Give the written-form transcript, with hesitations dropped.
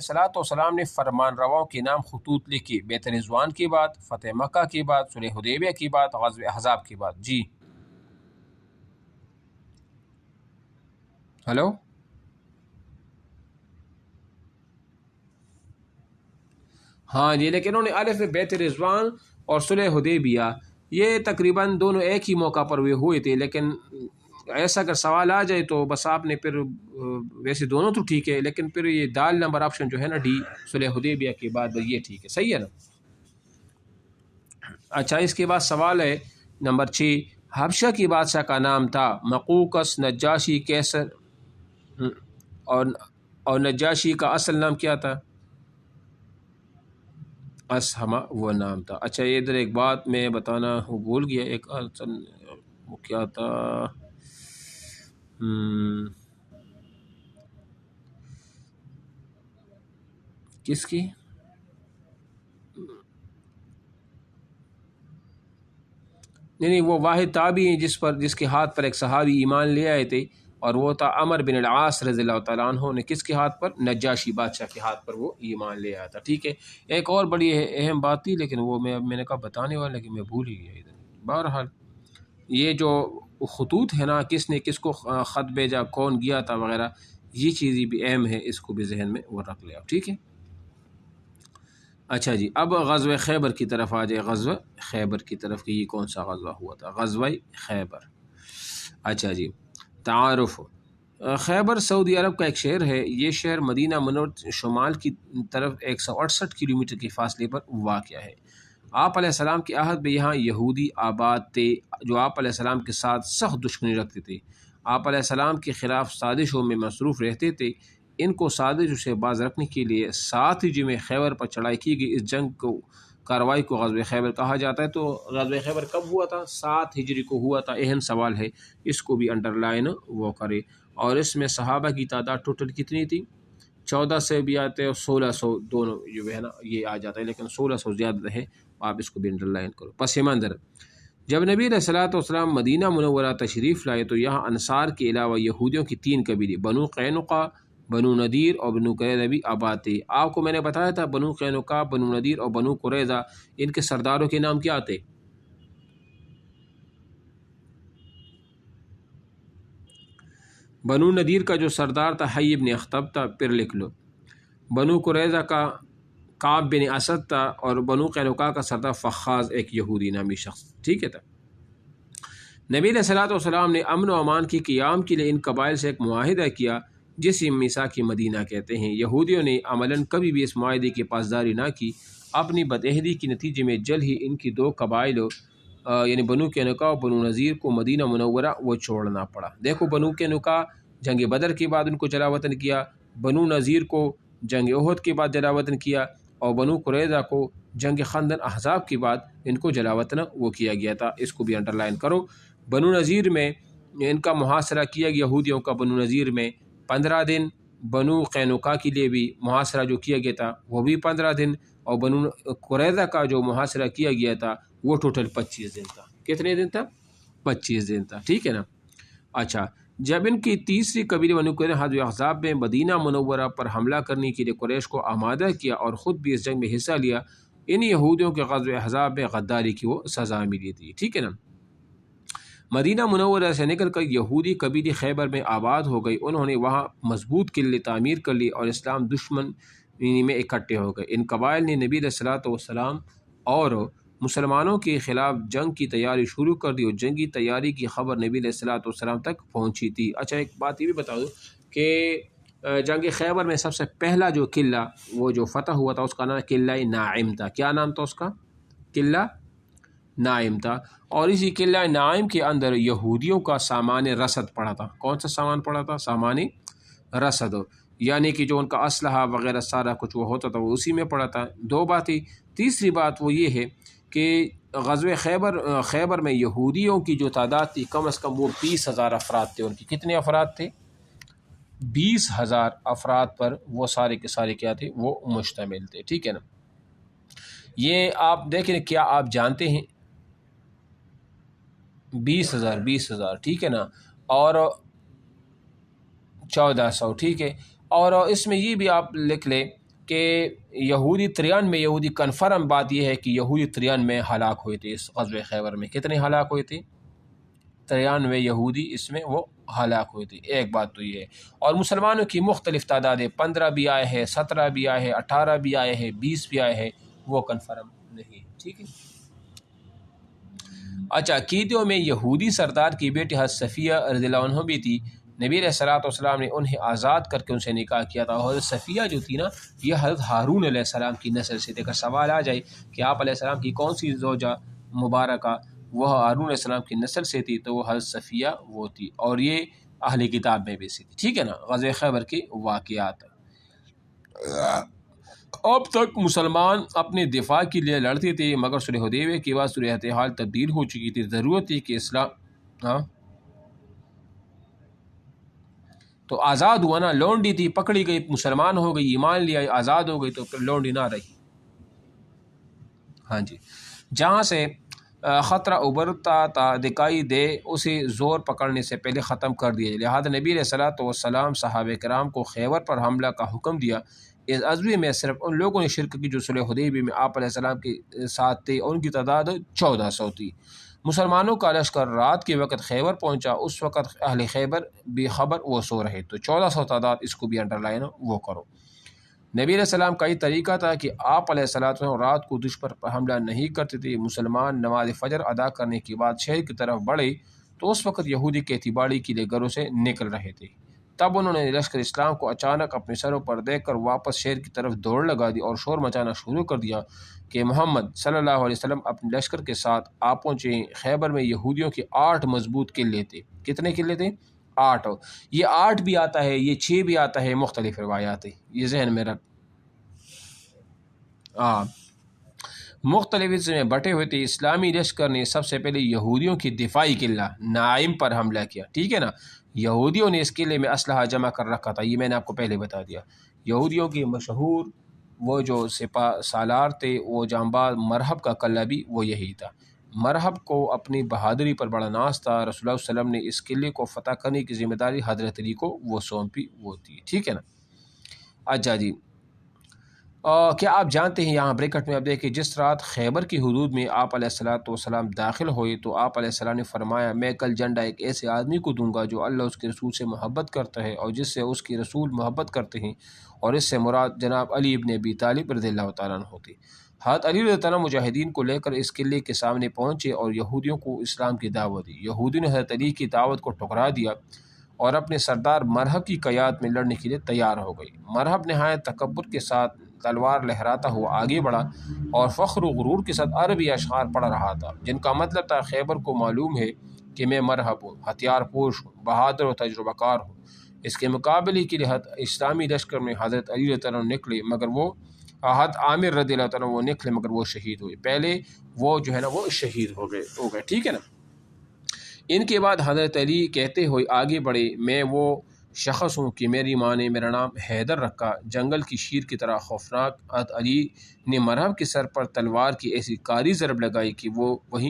الصلوۃ والسلام نے فرمان رواؤں کے نام خطوط لکھی بیت رضوان کے بعد، فتح مکہ کے بعد، صلح حدیبیہ کے بعد، غزوہ احزاب کے بعد. جی ہلو ہاں جی، لیکن انہوں نے الف میں بیت رضوان اور صلح حدیبیہ یہ تقریباً دونوں ایک ہی موقع پر ہوئے تھے، لیکن ایسا اگر سوال آ جائے تو بس آپ نے پھر ویسے دونوں تو ٹھیک ہے، لیکن پھر یہ دال نمبر آپشن جو ہے نا ڈی صلح حدیبیہ کے بعد یہ ٹھیک ہے، صحیح ہے نا. اچھا اس کے بعد سوال ہے نمبر 6، حبشہ کی بادشاہ کا نام تھا مقوقس، نجاشی، کیسر، اور نجاشی کا اصل نام کیا تھا؟ اسہمہ وہ نام تھا. اچھا ادھر ایک بات میں بتانا بھول گیا، ایک وہ کیا تھا، کس کی؟ نہیں وہ واحد تابعی ہیں جس کے ہاتھ پر ایک صحابی ایمان لے آئے تھے، اور وہ تھا عمر بن العاص رضی اللہ تعالیٰ عنہ نے کس کے ہاتھ پر؟ نجاشی بادشاہ کے ہاتھ پر وہ ایمان لے آیا تھا. ٹھیک ہے، ایک اور بڑی اہم بات تھی لیکن وہ میں نے کہا بتانے والا، لیکن میں بھول ہی گیا ادھر. بہرحال یہ جو خطوط ہے نا، کس نے کس کو خط بھیجا، کون گیا تھا وغیرہ، یہ چیزیں بھی اہم ہے، اس کو بھی ذہن میں وہ رکھ لے آپ. ٹھیک ہے. اچھا جی اب غزوہ خیبر کی طرف آ جائے. غزوہ خیبر کی طرف کہ یہ کون سا غزوہ ہوا تھا؟ غزوہ خیبر. اچھا جی تعارف. خیبر سعودی عرب کا ایک شہر ہے. یہ شہر مدینہ منورہ شمال کی طرف 168 کلومیٹر کے فاصلے پر واقع ہے. آپ علیہ السلام کے عہد میں یہاں یہودی آباد تھے جو آپ علیہ السلام کے ساتھ سخت دشمنی رکھتے تھے. آپ علیہ السلام کے خلاف سازشوں میں مصروف رہتے تھے. ان کو سازشوں سے باز رکھنے کے لیے 7 ہجری میں خیبر پر چڑھائی کی گئی. اس جنگ کو کارروائی کو غزوہ خیبر کہا جاتا ہے. تو غزوہ خیبر کب ہوا تھا؟ 7 ہجری کو ہوا تھا. اہم سوال ہے، اس کو بھی انڈر لائن وہ کرے. اور اس میں صحابہ کی تعداد ٹوٹل کتنی تھی؟ 14 سے بھی آتے اور 1600 دونوں جو ہے نا یہ آ جاتا ہے، لیکن 1600 زیادہ ہے. آپ اس کو بھی انڈر لائن کرو. پس منظر، جب نبی علیہ الصلوۃ والسلام مدینہ منورہ تشریف لائے تو یہاں انصار کے علاوہ یہودیوں کی 3 قبیلے بنو قینقاع، بنو نذیر اور بنو قریظہ بھی آباد تھے. آپ کو میں نے بتایا تھا بنو قینقاع، بنو نذیر اور بنو قریظہ ان کے سرداروں کے نام کیا تھے؟ بنو نذیر کا جو سردار تھا حی بن اخطب تھا، پھر لکھ لو. بنو قریظہ کا کعب بن اسد تھا، اور بنو قینقاع کا سردار فخاذ ایک یہودی نامی شخص. ٹھیک ہے تھا. نبی علیہ الصلوۃ والسلام نے امن و امان کی قیام کے لیے ان قبائل سے ایک معاہدہ کیا جسے میثاق مدینہ کہتے ہیں. یہودیوں نے عملاً کبھی بھی اس معاہدے کی پاسداری نہ کی. اپنی بدعہدی کے نتیجے میں جلد ہی ان کی 2 قبائل یعنی بنو قینقاع اور بنو نذیر کو مدینہ منورہ وہ چھوڑنا پڑا. دیکھو بنو قینقاع جنگ بدر کے بعد ان کو جلا وطن کیا، بنو نذیر کو جنگ احد کے بعد جلا وطن کیا، اور بنو قریظہ کو جنگ خندق احزاب کے بعد ان کو جلا وطن وہ کیا گیا تھا. اس کو بھی انڈر لائن کرو. بنو نذیر میں ان کا محاصرہ کیا گیا یہودیوں کا بنو نذیر میں 15 دن. بنو قینقاع کے لیے بھی محاصرہ جو کیا گیا تھا وہ بھی 15 دن، اور بنو قریظہ کا جو محاصرہ کیا گیا تھا وہ ٹوٹل 25 دن تھا. کتنے دن تھا؟ 25 دن تھا. ٹھیک ہے نا. اچھا جب ان کی تیسری قبیلے بنو قریظہ حزب احزاب میں مدینہ منورہ پر حملہ کرنے کے لیے قریش کو آمادہ کیا اور خود بھی اس جنگ میں حصہ لیا، ان یہودیوں کے غزوہ احزاب میں غداری کی وہ سزا ملی تھی. ٹھیک ہے نا. مدینہ منورہ سے نکل کر یہودی قبیلے خیبر میں آباد ہو گئی. انہوں نے وہاں مضبوط قلعے تعمیر کر لی اور اسلام دشمن میں اکٹھے ہو گئے. ان قبائل نے نبی علیہ الصلوۃ والسلام اور مسلمانوں کے خلاف جنگ کی تیاری شروع کر دی، اور جنگی تیاری کی خبر نبی علیہ الصلوۃ والسلام تک پہنچی تھی. اچھا ایک بات یہ بھی بتا دوں کہ جنگ خیبر میں سب سے پہلا جو قلعہ وہ جو فتح ہوا تھا اس کا نام قلعہ ناعم تھا. کیا نام تھا اس کا؟ قلعہ ناعم تھا. اور اسی قلعہ ناعم کے اندر یہودیوں کا سامان رسد پڑا تھا. کون سا سامان پڑا تھا؟ سامان رسد، یعنی کہ جو ان کا اسلحہ وغیرہ سارا کچھ وہ ہوتا تھا وہ اسی میں پڑا تھا. 2 باتیں. تیسری بات وہ یہ ہے کہ غزوہ خیبر میں یہودیوں کی جو تعداد تھی کم از کم وہ 20,000 افراد تھے. ان کی کتنے افراد تھے؟ 20,000 افراد پر وہ سارے کے سارے کیا تھے؟ وہ مشتمل تھے. ٹھیک ہے نا. یہ آپ دیکھیں کیا آپ جانتے ہیں 20,000 ٹھیک ہے نا، اور 1400. ٹھیک ہے. اور اس میں یہ بھی آپ لکھ لیں کہ یہودی 93 یہودی کنفرم بات یہ ہے کہ یہودی 93 ہلاک ہوئے تھے اس غزوہ خیبر میں۔ کتنے ہلاک ہوئے تھے؟ 93 یہودی اس میں وہ ہلاک ہوئے تھے۔ ایک بات تو یہ ہے، اور مسلمانوں کی مختلف تعداد ہے، 15 بھی آئے ہیں، 17 بھی آئے ہیں، 18 بھی آئے ہیں، 20 بھی آئے ہیں، وہ کنفرم نہیں، ٹھیک ہے۔ اچھا، عقیدوں میں یہودی سردار کی بیٹی حضرت صفیہ رضی اللہ عنہ بھی تھی۔ نبی علیہ الصلوۃ والسلام نے انہیں آزاد کر کے ان سے نکاح کیا تھا۔ حضرت صفیہ جو تھی نا، یہ حضرت ہارون علیہ السلام کی نسل سے تھے۔ اگر سوال آ جائے کہ آپ علیہ السلام کی کون سی زوجہ مبارکہ وہ ہارون علیہ السلام کی نسل سے تھی، تو وہ حضرت صفیہ وہ تھی، اور یہ اہل کتاب میں بھی سے تھی، ٹھیک ہے نا۔ غزوہ خیبر کے واقعات۔ اب تک مسلمان اپنے دفاع کے لیے لڑتے تھے، مگر صلح حدیبیہ کے بعد صورتحال تبدیل ہو چکی تھی۔ ضرورت تھی کہ اسلام تو آزاد ہوا نا، لونڈی تھی، پکڑی گئی، مسلمان ہو گئی، ایمان لیا، آزاد ہو گئی، تو پھر لونڈی نہ رہی۔ ہاں جی، جہاں سے خطرہ ابھرتا تا دکھائی دے اسے زور پکڑنے سے پہلے ختم کر دیا۔ لہٰذا نبی علیہ الصلوۃ والسلام صحابہ کرام کو خیبر پر حملہ کا حکم دیا۔ اس عزوے میں صرف ان لوگوں نے شرک کی جو صلح حدیبیہ میں آپ علیہ السلام کے ساتھ تھے، اور ان کی تعداد 1400 تھی۔ مسلمانوں کا لشکر رات کے وقت خیبر پہنچا۔ اس وقت اہل خیبر بے خبر وہ سو رہے، تو 1400 تعداد، اس کو بھی انڈر لائن وہ کرو۔ نبی علیہ السلام کا یہ طریقہ تھا کہ آپ علیہ السلام رات کو دشمن پر حملہ نہیں کرتے تھے۔ مسلمان نماز فجر ادا کرنے کے بعد شہر کی طرف بڑھے تو اس وقت یہودی کھیتی باڑی کے لیے گھروں سے نکل رہے تھے۔ تب انہوں نے لشکر اسلام کو اچانک اپنے سروں پر دیکھ کر واپس شہر کی طرف دوڑ لگا دی اور شور مچانا شروع کر دیا کہ محمد صلی اللہ علیہ وسلم اپنے لشکر کے ساتھ آ پہنچے۔ خیبر میں یہودیوں کے 8 مضبوط قلعے تھے۔ کتنے قلعے تھے؟ 8۔ یہ 8 بھی آتا ہے، یہ 6 بھی آتا ہے، مختلف روایات ہیں، یہ ذہن میں رکھ۔ مختلف حصے میں بٹے ہوئے تھے۔ اسلامی لشکر نے سب سے پہلے یہودیوں کی دفاعی قلعہ نائم پر حملہ کیا، ٹھیک ہے نا۔ یہودیوں نے اس قلعے میں اسلحہ جمع کر رکھا تھا، یہ میں نے آپ کو پہلے بتا دیا۔ یہودیوں کی مشہور وہ جو سپہ سالار تھے، وہ جانباز مرحب کا قلعہ بھی وہ یہی تھا۔ مرحب کو اپنی بہادری پر بڑا ناز تھا۔ رسول اللہ صلی اللہ علیہ وسلم نے اس قلعے کو فتح کرنے کی ذمہ داری حضرت علی کو وہ سونپی وہ تھی، ٹھیک ہے نا۔ اچھا جی، کیا آپ جانتے ہیں، یہاں بریکٹ میں آپ دیکھیں، جس رات خیبر کی حدود میں آپ علیہ السلام داخل ہوئے تو آپ علیہ السلام نے فرمایا، میں کل جھنڈا ایک ایسے آدمی کو دوں گا جو اللہ اس کے رسول سے محبت کرتا ہے اور جس سے اس کے رسول محبت کرتے ہیں، اور اس سے مراد جناب علی ابن ابی طالب رضی اللہ تعالیٰ عنہ ہوتے۔ حضرت علی رضی اللہ عنہ مجاہدین کو لے کر اس قلعے کے سامنے پہنچے اور یہودیوں کو اسلام کی دعوت دی۔ یہودیوں نے حضرت علی کی دعوت کو ٹھکرا دیا اور اپنے سردار مرحب کی قیادت میں لڑنے کے لیے تیار ہو گئی۔ مرحب نہایت تکبر کے ساتھ تلوار لہراتا ہوا آگے بڑھا اور فخر و غرور کے ساتھ عربی اشعار پڑھ رہا تھا، جن کا مطلب تھا، خیبر کو معلوم ہے کہ میں مرحب ہوں، ہتھیار پوش ہوں، بہادر و تجربہ کار ہوں۔ اس کے مقابلے کے لیے اسلامی لشکر میں حضرت علی رضی اللہ عنہ نکلے، مگر وہ حضرت عامر رضی اللہ عنہ وہ نکلے مگر وہ شہید ہوئے۔ پہلے وہ جو ہے نا وہ شہید ہو گئے، ٹھیک ہے نا۔ ان کے بعد حضرت علی کہتے ہوئے آگے بڑھے، میں وہ شخص ہوں کہ میری ماں نے میرا نام حیدر رکھا، جنگل کی شیر کی طرح خوفناک۔ حضرت علی نے مرحب کے سر پر تلوار کی ایسی کاری ضرب لگائی کہ وہ وہیں